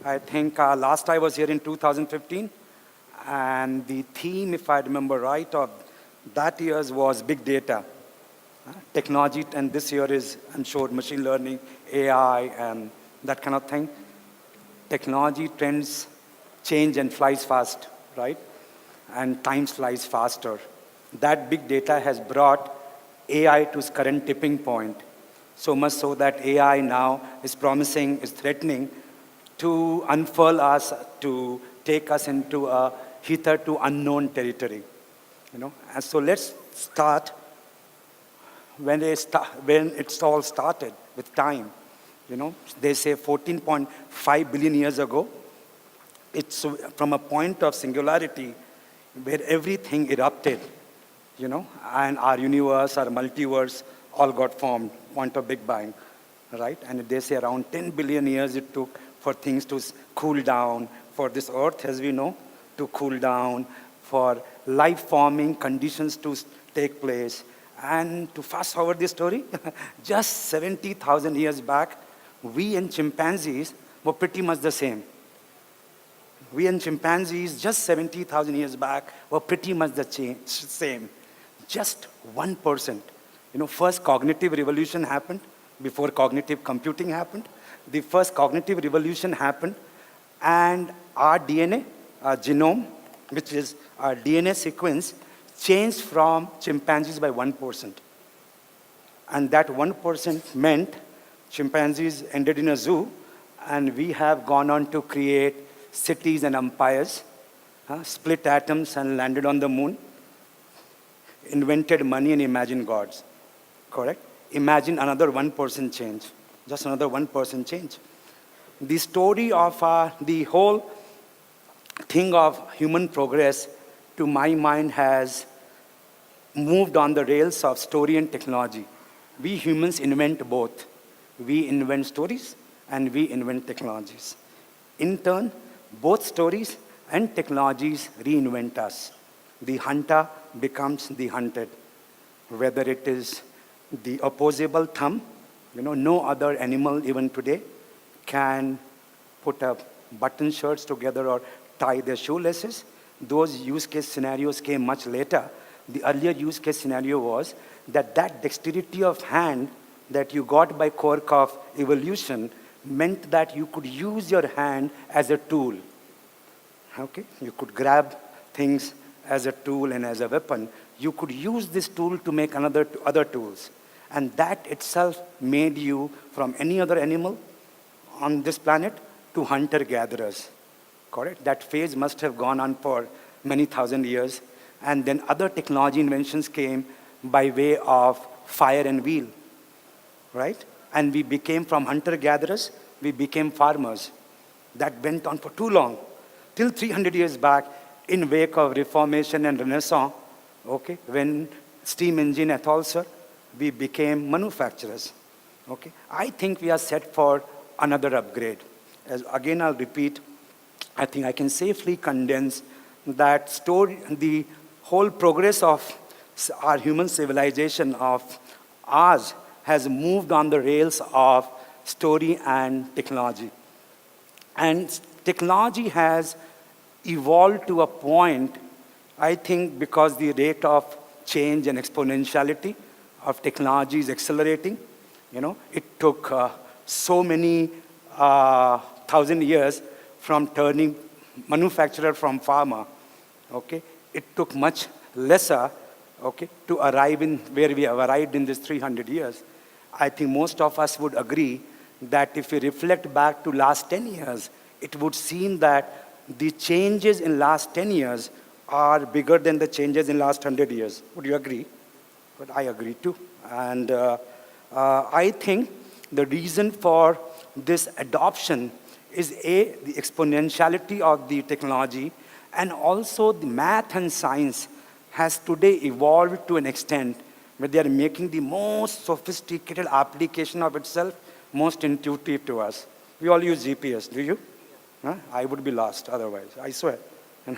I think last I was here in 2015, and the theme, if I remember right, of that year's was big data, technology, and this year is, I'm sure, machine learning, AI, and that kind of thing. Technology trends change and flies fast, right? And time flies faster. That big data has brought AI to its current tipping point, so much so that AI now is promising, is threatening to unfurl us, to take us into a hitherto unknown territory. And so let's start when it's all started with time. They say 14.5 billion years ago, it's from a point of singularity where everything erupted, and our universe, our multiverse, all got formed, point of Big Bang, right? And they say around 10 billion years it took for things to cool down, for this Earth, as we know, to cool down, for life-forming conditions to take place. And to fast forward this story, just 70,000 years back, we and chimpanzees were pretty much the same. We and chimpanzees, just 70,000 years back, were pretty much the same. Just 1%. First cognitive revolution happened before cognitive computing happened. The first cognitive revolution happened, and our DNA, our genome, which is our DNA sequence, changed from chimpanzees by 1%. And that 1% meant chimpanzees ended in a zoo, and we have gone on to create cities and empires, split atoms and landed on the moon, invented money and imagined gods. Correct? Imagine another 1% change, just another 1% change. The story of the whole thing of human progress, to my mind, has moved on the rails of story and technology. We humans invent both. We invent stories and we invent technologies. In turn, both stories and technologies reinvent us. The hunter becomes the hunted. Whether it is the opposable thumb, no other animal even today can put up button shirts together or tie their shoelaces. Those use case scenarios came much later. The earlier use case scenario was that dexterity of hand that you got by quirk of evolution meant that you could use your hand as a tool. Okay? You could grab things as a tool and as a weapon. You could use this tool to make other tools. And that itself made you, from any other animal on this planet, to hunter-gatherers. Correct? That phase must have gone on for many thousand years. And then other technology inventions came by way of fire and wheel. Right? And we became, from hunter-gatherers, we became farmers. That went on for too long. Till 300 years back, in wake of Reformation and Renaissance, okay, when steam engine et al., sir, we became manufacturers. Okay? I think we are set for another upgrade. Again, I'll repeat, I think I can safely condense that story, the whole progress of our human civilization of ours has moved on the rails of story and technology. And technology has evolved to a point, I think, because the rate of change and exponentiality of technology is accelerating. It took so many thousand years from turning manufacturer from farmer. Okay? It took much lesser, okay, to arrive in where we have arrived in this 300 years. I think most of us would agree that if we reflect back to last 10 years, it would seem that the changes in last 10 years are bigger than the changes in last 100 years. Would you agree? But I agree too. And I think the reason for this adoption is the exponentiality of the technology, and also the math and science has today evolved to an extent where they are making the most sophisticated application of itself most intuitive to us. We all use GPS, do you? Huh? I would be lost otherwise, I swear. And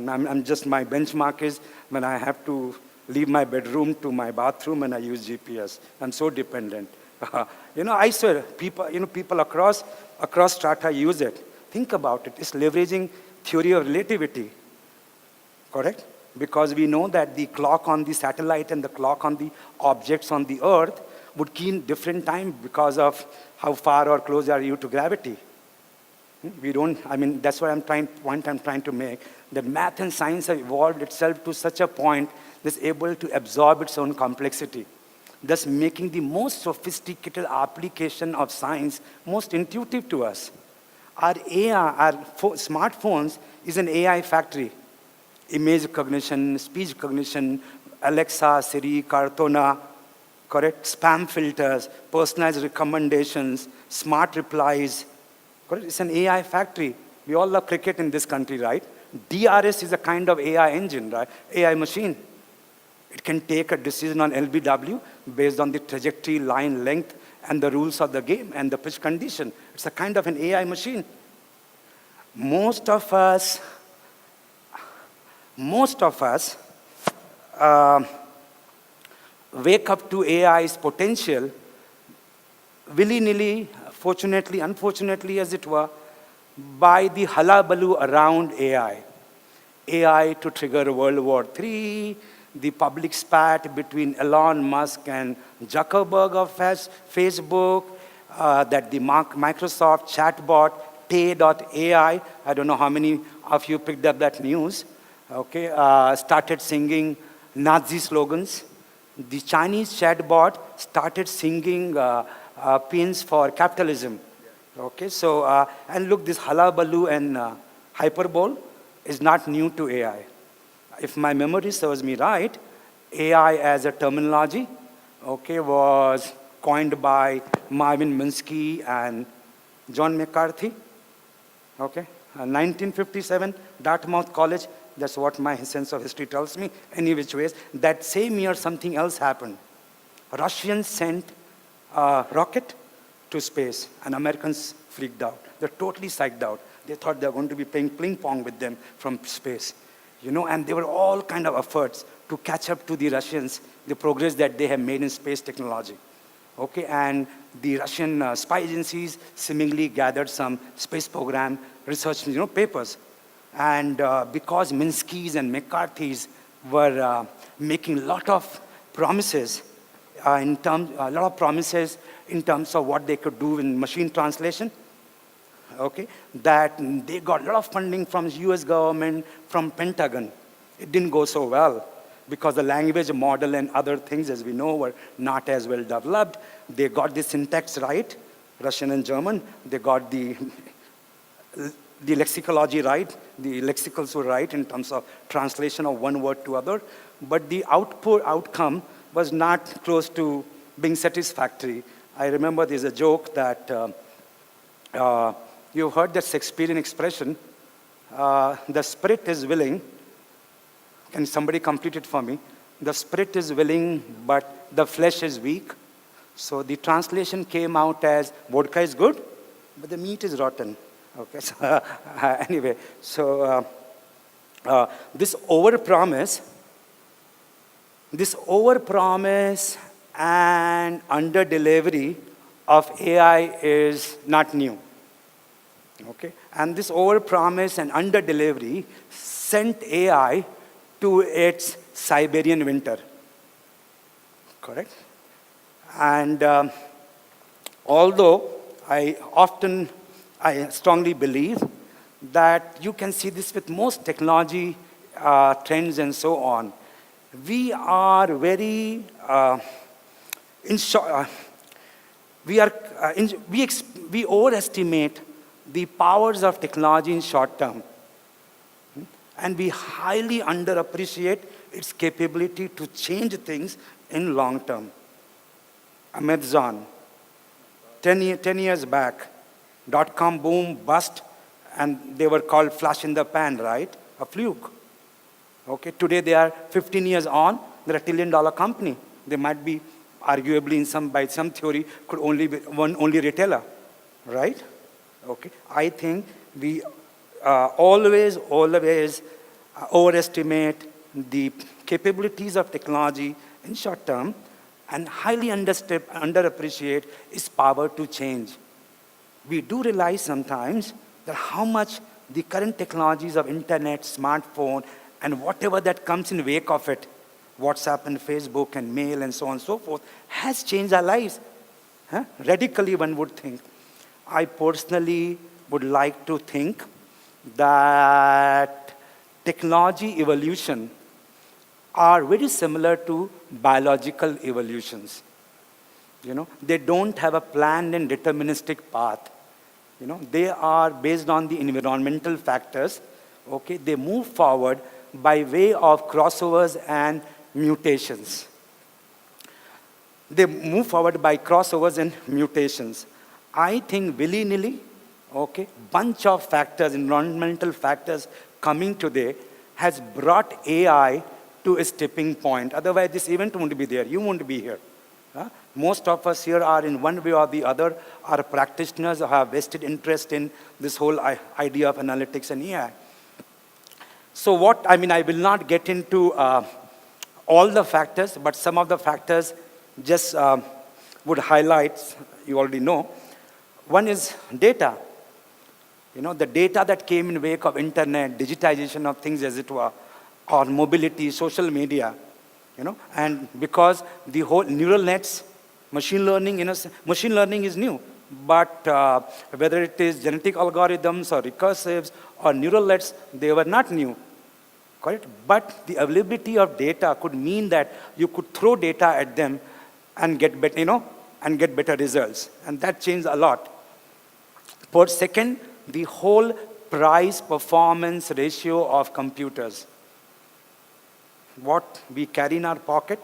I'm just, my benchmark is when I have to leave my bedroom to my bathroom and I use GPS. I'm so dependent. I swear, people across strata use it. Think about it. It's leveraging theory of relativity, correct? Because we know that the clock on the satellite and the clock on the objects on the Earth would key in different time because of how far or close are you to gravity. We don't, that's what point I'm trying to make, that math and science have evolved itself to such a point that's able to absorb its own complexity, thus making the most sophisticated application of science most intuitive to us. Our AI, our smartphones is an AI factory. Image cognition, speech cognition, Alexa, Siri, Cortana, correct? Spam filters, personalized recommendations, smart replies, correct? It's an AI factory. We all love cricket in this country, right? DRS is a kind of AI engine, right? AI machine. It can take a decision on LBW based on the trajectory, line length, and the rules of the game and the pitch condition. It's a kind of an AI machine. Most of us wake up to AI's potential willy-nilly, fortunately, unfortunately, as it were, by the hullabaloo around AI. AI to trigger World War III, the public spat between Elon Musk and Zuckerberg of Facebook, that the Microsoft chatbot, Tay.ai, I don't know how many of you picked up that news, okay, started singing Nazi slogans. The Chinese chatbot started singing paeans for capitalism. Okay, so, and look, this hullabaloo and hyperbole is not new to AI. If my memory serves me right, AI as a terminology, okay, was coined by Marvin Minsky and John McCarthy, okay, 1957, Dartmouth College. That's what my sense of history tells me. Any which ways, that same year something else happened. Russians sent a rocket to space, and Americans freaked out. They're totally psyched out. They thought they were going to be playing ping pong with them from space. And there were all kind of efforts to catch up to the Russians, the progress that they have made in space technology. Okay, and the Russian spy agencies seemingly gathered some space program research, papers. And because Minsky's and McCarthy's were making a lot of promises in terms of what they could do in machine translation, okay, that they got a lot of funding from the US government, from Pentagon. It didn't go so well because the language model and other things, as we know, were not as well developed. They got the syntax right, Russian and German. They got the lexicology right, the lexicals were right in terms of translation of one word to other, but the outcome was not close to being satisfactory. I remember there's a joke that you've heard that Shakespearean expression, the spirit is willing. Can somebody complete it for me? The spirit is willing, but the flesh is weak. So the translation came out as vodka is good, but the meat is rotten. Okay, so anyway, so this overpromise and under-delivery of AI is not new. Okay, and this overpromise and under-delivery sent AI to its Siberian winter. Correct? And although I strongly believe that you can see this with most technology trends and so on. We are very, we overestimate the powers of technology in short term. And we highly underappreciate its capability to change things in long term. Amazon, 10 years back, dot-com boom, bust, and they were called flash in the pan, right? A fluke. Okay, today they are 15 years on, they're a $1 trillion company. They might be arguably by some theory could only be only retailer, right? Okay, I think we always overestimate the capabilities of technology in short term and highly underappreciate is power to change. We do realize sometimes that how much the current technologies of internet, smartphone, and whatever that comes in wake of it, WhatsApp and Facebook and mail and so on and so forth, has changed our lives. Huh? Radically, one would think. I personally would like to think that technology evolution are very similar to biological evolutions. They don't have a planned and deterministic path. They are based on the environmental factors. Okay, they move forward by way of crossovers and mutations. They move forward by crossovers and mutations. I think willy-nilly, okay, bunch of factors, environmental factors coming today has brought AI to a tipping point. Otherwise, this event won't be there. You won't be here. Huh? Most of us here are, in one way or the other, are practitioners or have vested interest in this whole idea of analytics and AI. So I will not get into all the factors, but some of the factors just would highlight, you already know. One is data. The data that came in wake of internet, digitization of things as it were, or mobility, social media, and because the whole neural nets, machine learning is new, but whether it is genetic algorithms or recursives or neural nets, they were not new, correct? But the availability of data could mean that you could throw data at them and get better results, and that changed a lot. Per second, the whole price-performance ratio of computers. What we carry in our pocket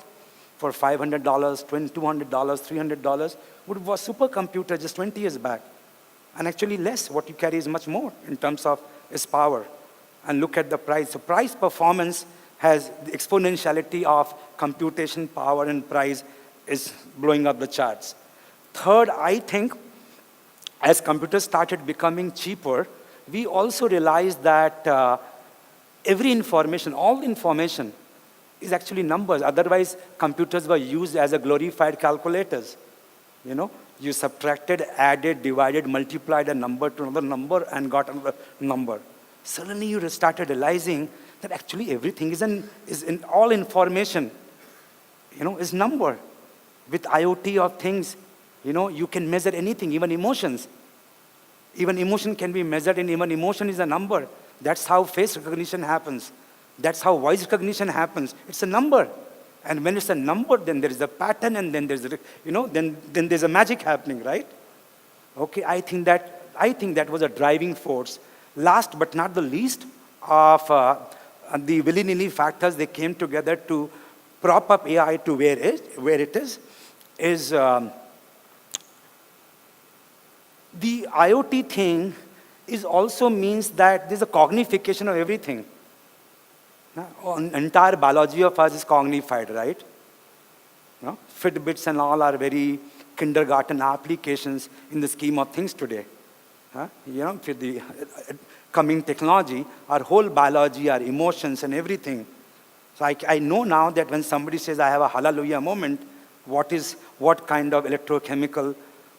for $500, $200, $300 was supercomputer just 20 years back. And actually less, what you carry is much more in terms of its power. And look at the price. So price performance has the exponentiality of computation power and price is blowing up the charts. Third, I think, as computers started becoming cheaper, we also realized that every information, all information, is actually numbers. Otherwise, computers were used as a glorified calculators. You subtracted, added, divided, multiplied a number to another number and got another number. Suddenly, you started realizing that actually everything is in all information, is number. With IoT of things, you can measure anything, even emotions. Even emotion can be measured, and even emotion is a number. That's how face recognition happens. That's how voice recognition happens. It's a number. And when it's a number, then there is a pattern, and then there's then there's a magic happening, right? Okay, I think that was a driving force. Last but not the least of the willy-nilly factors, they came together to prop up AI to where it is the IoT thing also means that there's a cognification of everything. Entire biology of us is cognified, right? Fitbits and all are very kindergarten applications in the scheme of things today. With the coming technology, our whole biology, our emotions and everything. So I know now that when somebody says, I have a hallelujah moment, what kind of electrochemical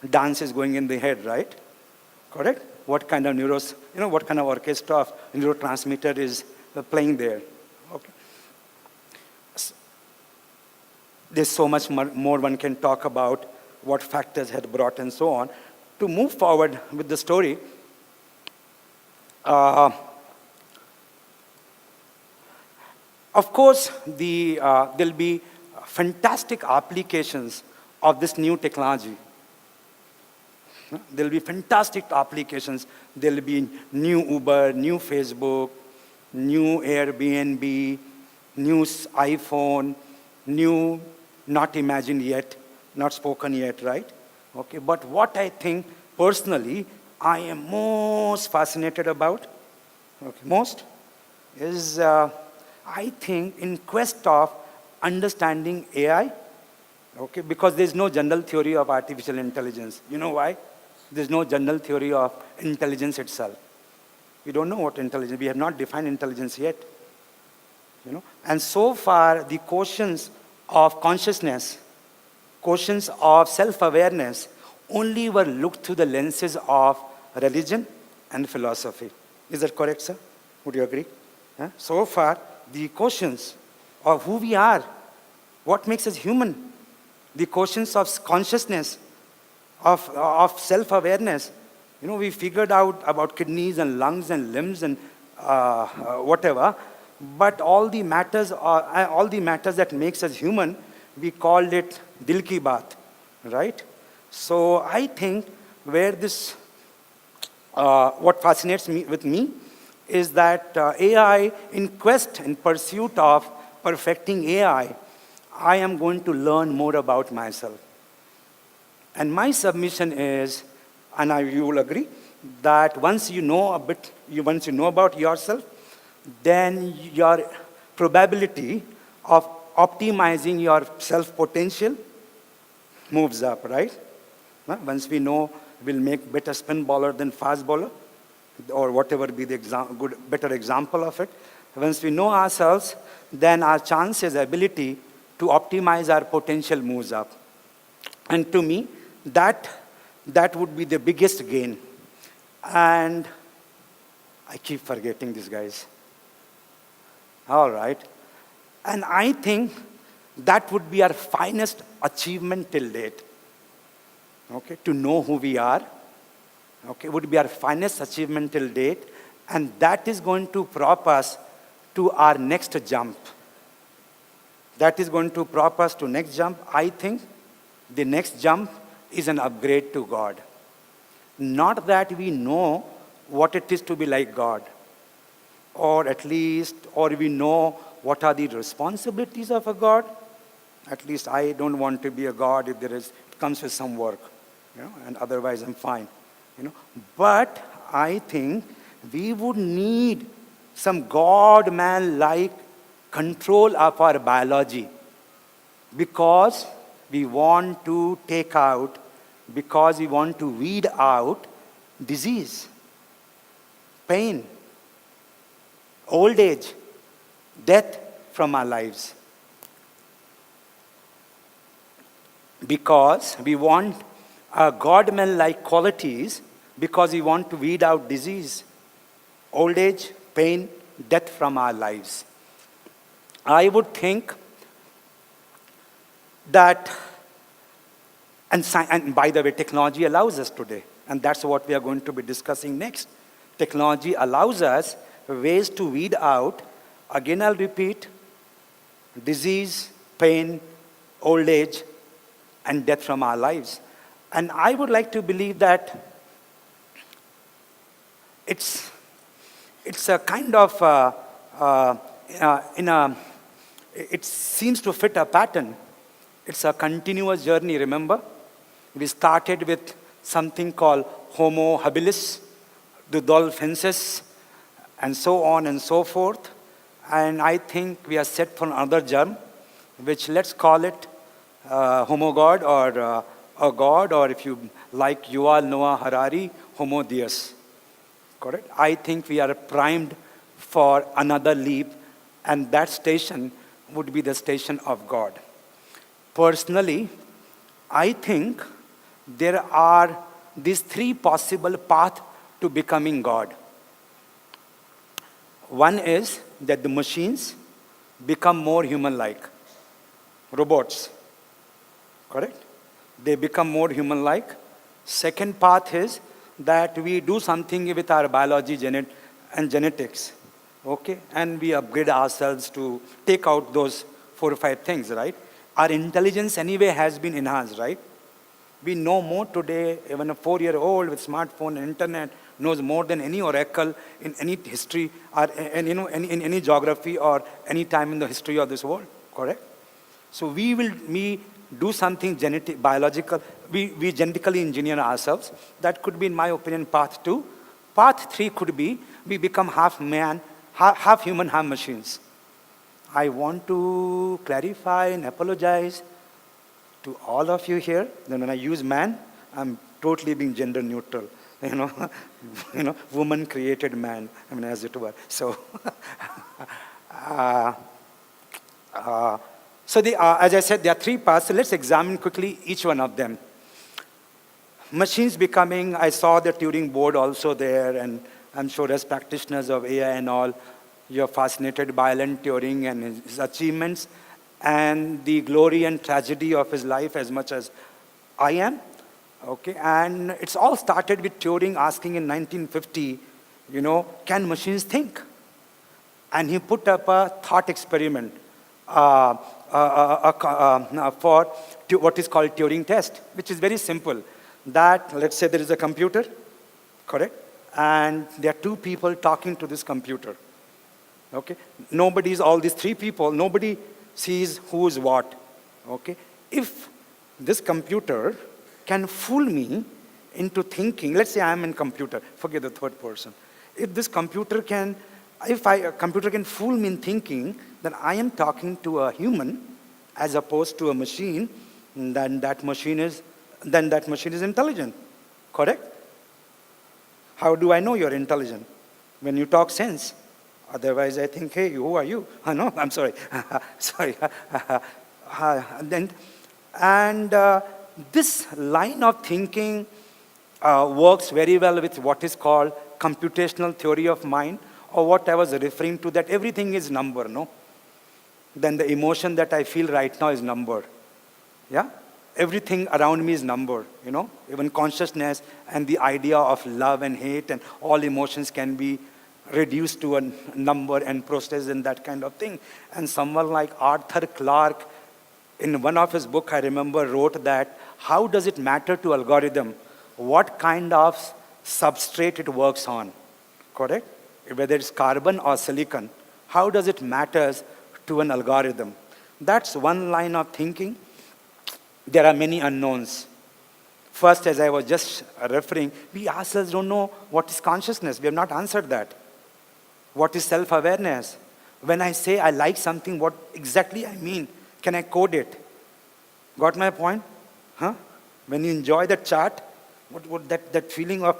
dance is going in the head, right? Correct? What kind of what kind of orchestra of neurotransmitter is playing there? Okay. There's so much more one can talk about, what factors had brought and so on. To move forward with the story, of course, there'll be fantastic applications of this new technology. There'll be fantastic applications. There'll be new Uber, new Facebook, new Airbnb, new iPhone, new not imagined yet, not spoken yet, right? Okay, but what I think personally I am most fascinated about, is I think in quest of understanding AI, okay, because there's no general theory of artificial intelligence. You know why? There's no general theory of intelligence itself. We don't know what intelligence, we have not defined intelligence yet. And so far, the quotients of consciousness, questions of self-awareness only were looked through the lenses of religion and philosophy. Is that correct, sir? Would you agree? Huh? So far, the questions of who we are, what makes us human, the questions of consciousness, of self-awareness. We figured out about kidneys and lungs and limbs and whatever, but all the matters that makes us human, we called it dil ki baat, right? So I think where this, what fascinates me with me is that AI, in pursuit of perfecting AI, I am going to learn more about myself. And my submission is, and you will agree, that once you know about yourself, then your probability of optimizing your self-potential moves up, right? Once we know we'll make better spin bowler than fast bowler, or whatever be the better example of it. Once we know ourselves, then our chances, ability to optimize our potential moves up. And to me, that would be the biggest gain. And I keep forgetting this, guys. All right. And I think that would be our finest achievement till date. Okay, to know who we are. Okay, would be our finest achievement till date. And that is going to prop us to our next jump. That is going to prop us to next jump. I think the next jump is an upgrade to God. Not that we know what it is to be like God, or we know what are the responsibilities of a God. At least I don't want to be a God if it comes with some work, and otherwise I'm fine, But I think we would need some God-man-like control of our biology, because we want to weed out disease, pain, old age, death from our lives. Because we want God-man-like qualities, because we want to weed out disease, old age, pain, death from our lives. I would think that, and by the way, technology allows us today, and that's what we are going to be discussing next. Technology allows us ways to weed out, again I'll repeat, disease, pain, old age, and death from our lives. And I would like to believe that it's a kind of, it seems to fit a pattern. It's a continuous journey, remember? We started with something called Homo habilis, the dolphinensis, and so on and so forth. And I think we are set for another germ, which let's call it Homo God, or a God, or if you like Yuval Noah Harari, Homo Deus. Correct? I think we are primed for another leap, and that station would be the station of God. Personally, I think there are these three possible paths to becoming God. One is that the machines become more human-like. Robots. Correct? They become more human-like. Second path is that we do something with our biology and genetics. Okay? And we upgrade ourselves to take out those 4 or 5 things, right? Our intelligence anyway has been enhanced, right? We know more today. Even a 4-year-old with smartphone and internet knows more than any oracle in any history, or in any geography, or any time in the history of this world. Correct? So we do something biological. We genetically engineer ourselves. That could be, in my opinion, path 2. Path 3 could be we become half man, half human, half machines. I want to clarify and apologize to all of you here. Then when I use man, I'm totally being gender neutral. Woman created man, as it were. So, So as I said, there are three parts. So let's examine quickly each one of them. Machines becoming, I saw the Turing board also there, and I'm sure as practitioners of AI and all, you're fascinated by Alan Turing and his achievements and the glory and tragedy of his life as much as I am. Okay, and it's all started with Turing asking in 1950, can machines think? And he put up a thought experiment for what is called Turing Test, which is very simple. That, let's say there is a computer, correct? And there are two people talking to this computer. Okay? All these three people, nobody sees who's what. Okay? If this computer can fool me into thinking, let's say I'm in computer, forget the third person. If a computer can fool me in thinking that I am talking to a human as opposed to a machine, then that machine is intelligent, correct? How do I know you're intelligent? When you talk sense. Otherwise, I think, hey, who are you? No, I'm sorry. Sorry. This line of thinking works very well with what is called computational theory of mind, or what I was referring to, that everything is number, no? Then the emotion that I feel right now is number. Yeah? Everything around me is number, Even consciousness and the idea of love and hate and all emotions can be reduced to a number and processed and that kind of thing. And someone like Arthur Clarke, in one of his books, I remember, wrote that, how does it matter to algorithm what kind of substrate it works on, correct? Whether it's carbon or silicon, how does it matter to an algorithm? That's one line of thinking. There are many unknowns. First, as I was just referring, we ourselves don't know what is consciousness. We have not answered that. What is self-awareness? When I say I like something, what exactly I mean? Can I code it? Got my point? Huh? When you enjoy that chart, what that feeling of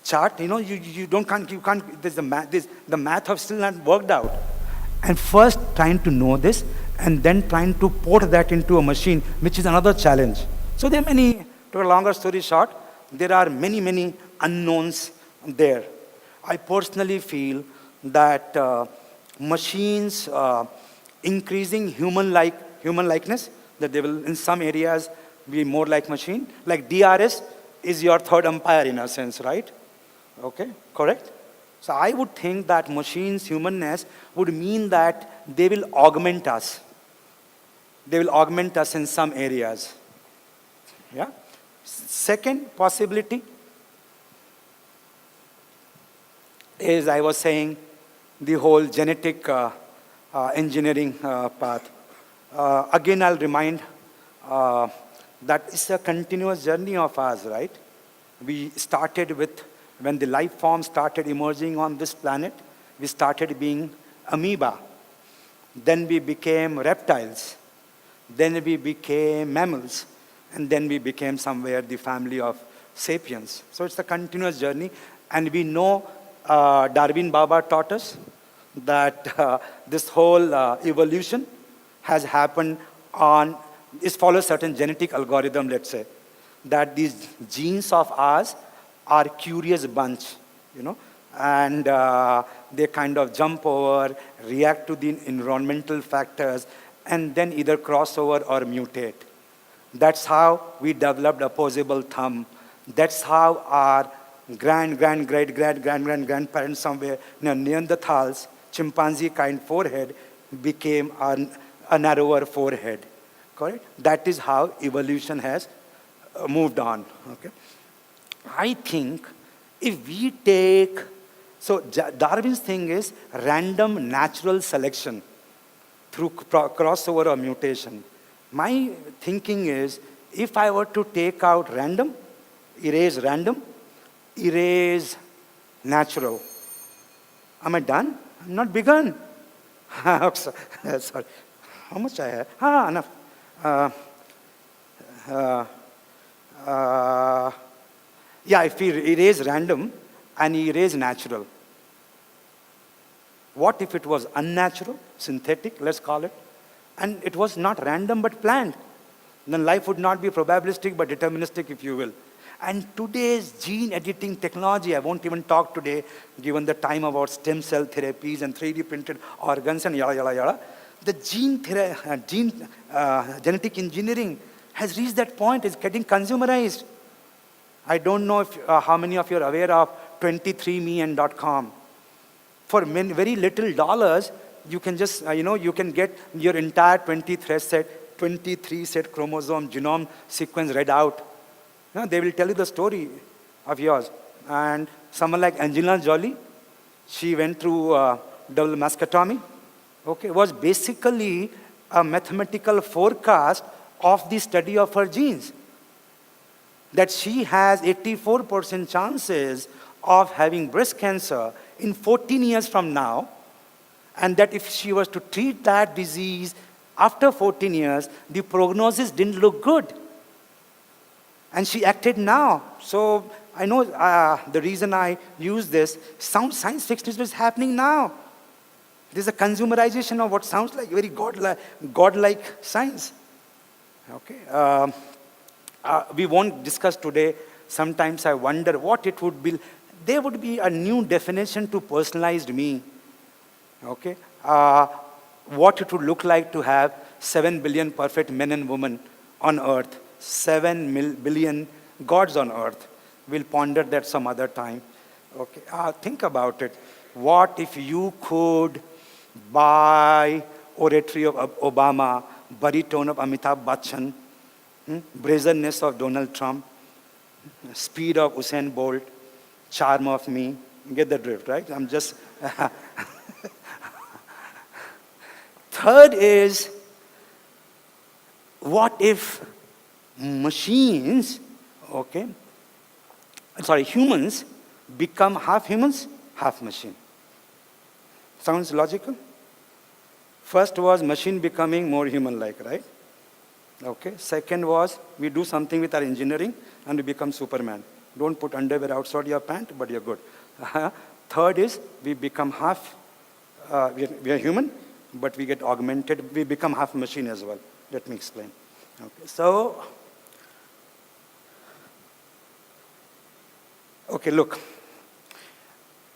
chart, you can't, the math have still not worked out. And first trying to know this, and then trying to port that into a machine, which is another challenge. So there are many, to a longer story short, there are many, many unknowns there. I personally feel that machines increasing human likeness, that they will in some areas be more like machine. Like DRS is your third umpire in a sense, right? Okay, correct? So I would think that machines' humanness would mean that they will augment us. They will augment us in some areas. Yeah? Second possibility is, I was saying, the whole genetic engineering path. Again, I'll remind that it's a continuous journey of ours, right? We started with, when the life form started emerging on this planet, we started being amoeba. Then we became reptiles. Then we became mammals. And then we became somewhere the family of sapiens. So it's a continuous journey. And we know Darwin Baba taught us that this whole evolution has happened on, it follows certain genetic algorithm, let's say, that these genes of ours are curious bunch, and they kind of jump over, react to the environmental factors, and then either cross over or mutate. That's how we developed opposable thumb. That's how our grandparents somewhere, Neanderthals, chimpanzee kind forehead became a narrower forehead. Correct? That is how evolution has moved on. Okay? I think if we take, so Darwin's thing is random natural selection through crossover or mutation. My thinking is, if I were to take out random, erase natural. Am I done? I'm not begun. Sorry. How much I have? Enough. If we erase random and erase natural, what if it was unnatural, synthetic, let's call it, And it was not random but planned. Then life would not be probabilistic but deterministic, if you will. And today's gene editing technology, I won't even talk today, given the time, about stem cell therapies and 3D printed organs and yada, yada, yada. The genetic engineering has reached that point. It's getting consumerized. I don't know if, how many of you are aware of 23andMe and .com. For very little dollars, you can just, you can get your entire 23 set chromosome genome sequence read out. They will tell you the story of yours. And someone like Angelina Jolie, she went through double mastectomy. Okay, it was basically a mathematical forecast of the study of her genes. That she has 84% chances of having breast cancer in 14 years from now, and that if she was to treat that disease after 14 years, the prognosis didn't look good. And she acted now. So I know the reason I use this, sounds science fiction is happening now. It is a consumerization of what sounds like very godlike science. Okay. We won't discuss today. Sometimes I wonder what it would be. There would be a new definition to personalized me. Okay. What it would look like to have 7 billion perfect men and women on earth. 7 billion gods on earth. We'll ponder that some other time. Okay. Think about it. What if you could buy oratory of Obama, baritone of Amitabh Bachchan, brazenness of Donald Trump, speed of Usain Bolt, charm of me? You get the drift, right? I'm just... Third is, what if humans become half humans, half machine? Sounds logical? First was machine becoming more human-like, right? Okay. Second was we do something with our engineering and we become Superman. Don't put underwear outside your pant, but you're good. Third is we become half, we are human, but we get augmented. We become half machine as well. Let me explain. Okay. So, okay, look.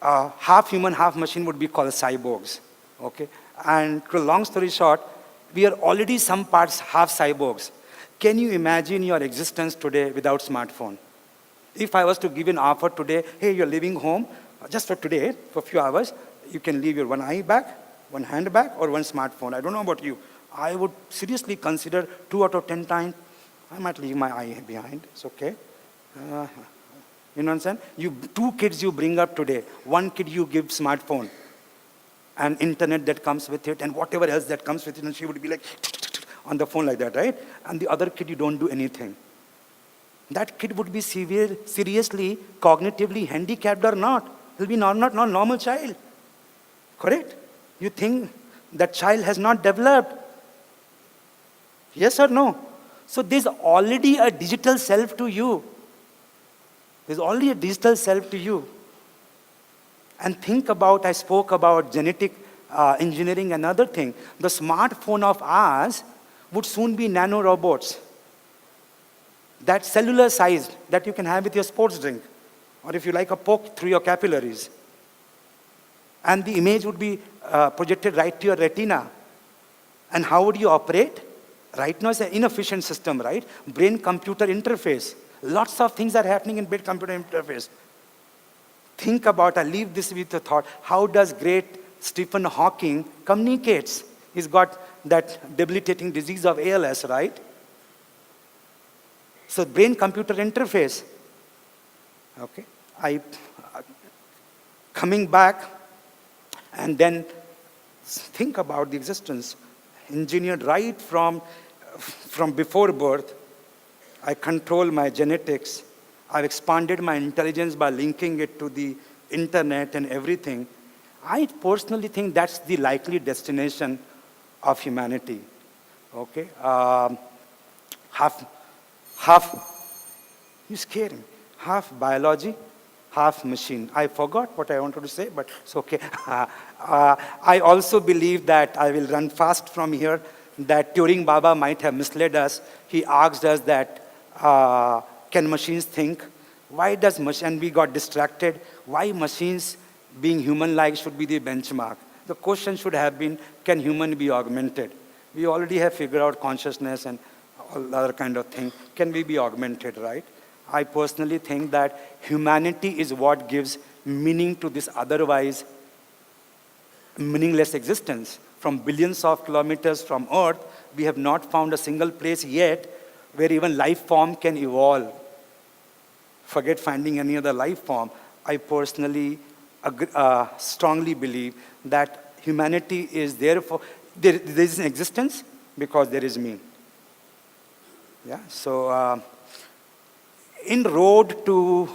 Half human, half machine would be called cyborgs. Okay. And to long story short, we are already some parts half cyborgs. Can you imagine your existence today without smartphone? If I was to give an offer today, hey, you're leaving home, just for today, for a few hours, you can leave your one eye back, one hand back, or one smartphone. I don't know about you. I would seriously consider 2 out of 10 times, I might leave my eye behind. It's okay. You know what I'm saying? 2 kids you bring up today. 1 kid you give smartphone and internet that comes with it and whatever else that comes with it, and she would be like on the phone like that, right? And the other kid, you don't do anything. That kid would be seriously cognitively handicapped or not. He'll be not normal child. Correct? You think that child has not developed? Yes or no? So there's already a digital self to you. There's already a digital self to you. And think about, I spoke about genetic engineering, another thing. The smartphone of ours would soon be nano robots. That cellular sized that you can have with your sports drink. Or if you like, a poke through your capillaries. And the image would be projected right to your retina. And how would you operate? Right now it's an inefficient system, right? Brain-computer interface. Lots of things are happening in brain-computer interface. Think about, I leave this with a thought, how does great Stephen Hawking communicates? He's got that debilitating disease of ALS, right? So brain-computer interface. Okay. Coming back, and then think about the existence. Engineered right from before birth. I control my genetics. I've expanded my intelligence by linking it to the internet and everything. I personally think that's the likely destination of humanity. Okay? You scare me. Half biology, half machine. I forgot what I wanted to say, but it's okay. I also believe that I will run fast from here. that Turing Baba might have misled us. He asked us that, can machines think? Why does and we got distracted. Why machines being human-like should be the benchmark? The question should have been, can human be augmented? We already have figured out consciousness and all other kind of thing. Can we be augmented, right? I personally think that humanity is what gives meaning to this otherwise meaningless existence. From billions of kilometers from Earth, we have not found a single place yet where even life form can evolve. Forget finding any other life form. I personally strongly believe that humanity is there is an existence because there is me. Yeah. So in road to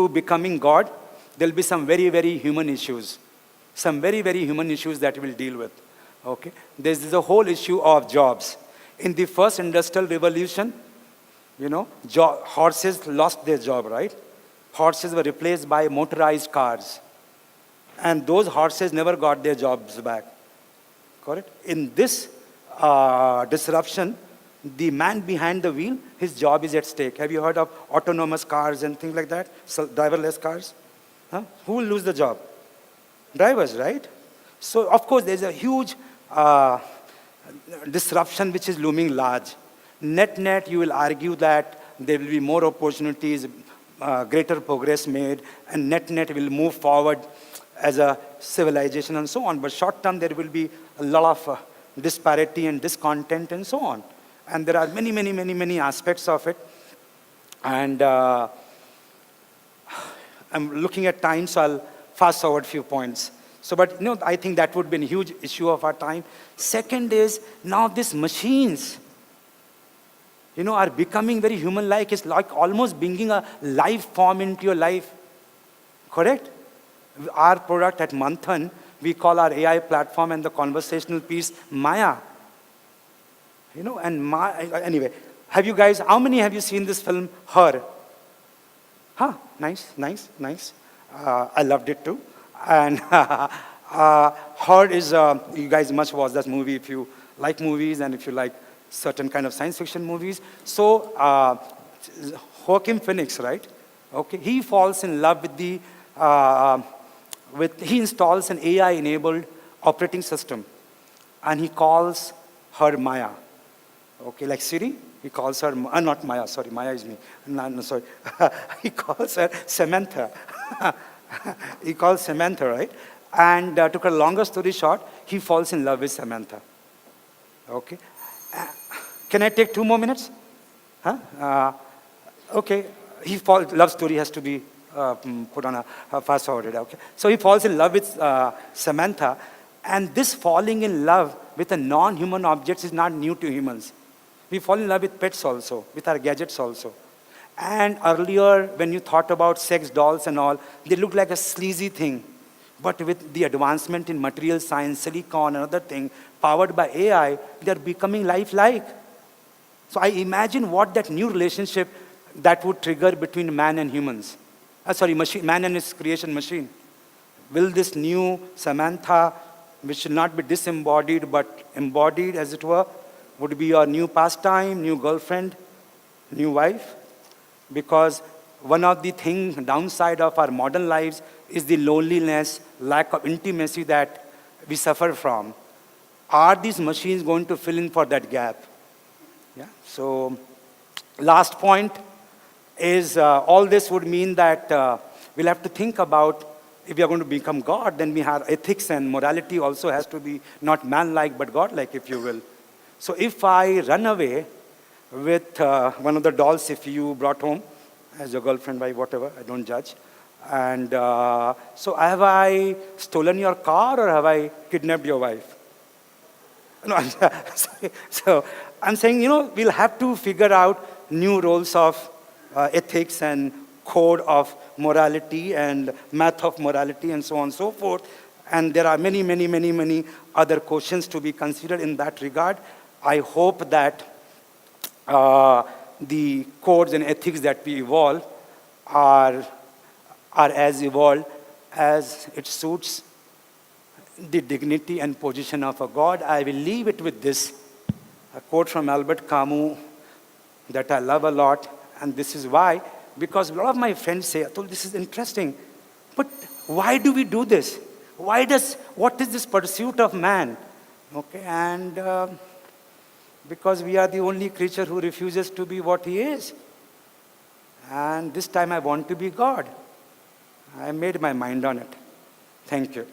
becoming God, there'll be some very, very human issues. Some very, very human issues that we'll deal with. Okay? There's a whole issue of jobs. In the first industrial revolution, horses lost their job, right? Horses were replaced by motorized cars. And those horses never got their jobs back. Correct? In this disruption, the man behind the wheel, his job is at stake. Have you heard of autonomous cars and things like that? So, driverless cars? Huh? Who will lose the job? Drivers, right? So, of course, there's a huge disruption which is looming large. Net, you will argue that there will be more opportunities, greater progress made, and net will move forward as a civilization and so on. But short term, there will be a lot of disparity and discontent and so on. And there are many aspects of it. And I'm looking at time, so I'll fast forward a few points. So, but I think that would be a huge issue of our time. Second is, now these machines, are becoming very human-like. It's like almost bringing a life form into your life. Correct? Our product at Manthan, we call our AI platform and the conversational piece Maya. Anyway, how many have you seen this film, Her? Huh, nice. I loved it too. And Her is, you guys must watch that movie if you like movies and if you like certain kind of science fiction movies. So, Joaquin Phoenix, right? Okay, he falls in love with he installs an AI-enabled operating system. And he calls her Maya. Okay, like Siri, he calls her, not Maya, sorry, Maya is me. No, sorry. He calls her Samantha. He calls Samantha, right? And to cut a longer story short, he falls in love with Samantha. Okay. Can I take 2 more minutes? Huh? Okay. Love story has to be put on a fast forwarded. Okay. So he falls in love with Samantha, and this falling in love with a non-human object is not new to humans. We fall in love with pets also, with our gadgets also. And earlier, when you thought about sex dolls and all, they looked like a sleazy thing. But with the advancement in material science, silicon, and other thing, powered by AI, they're becoming lifelike. So I imagine what that new relationship that would trigger between man and humans. Man and his creation machine. Will this new Samantha, which should not be disembodied, but embodied, as it were, would be your new pastime, new girlfriend, new wife? Because one of the downside of our modern lives is the loneliness, lack of intimacy that we suffer from. Are these machines going to fill in for that gap? Yeah. So, last point is all this would mean that we'll have to think about, if we are going to become God, then we have ethics and morality also has to be not man-like but God-like, if you will. So if I run away with one of the dolls, if you brought home as your girlfriend, wife, whatever, I don't judge. And so have I stolen your car or have I kidnapped your wife? No, so I'm saying, we'll have to figure out new roles of ethics and code of morality and math of morality and so on and so forth. And there are many other questions to be considered in that regard. I hope that the codes and ethics that we evolve are as evolved as it suits the dignity and position of a God. I will leave it with this, a quote from Albert Camus that I love a lot, and this is why, because a lot of my friends say, Atul, this is interesting, but why do we do this? What is this pursuit of man? Okay, and because we are the only creature who refuses to be what he is. And this time I want to be God. I made my mind on it. Thank you.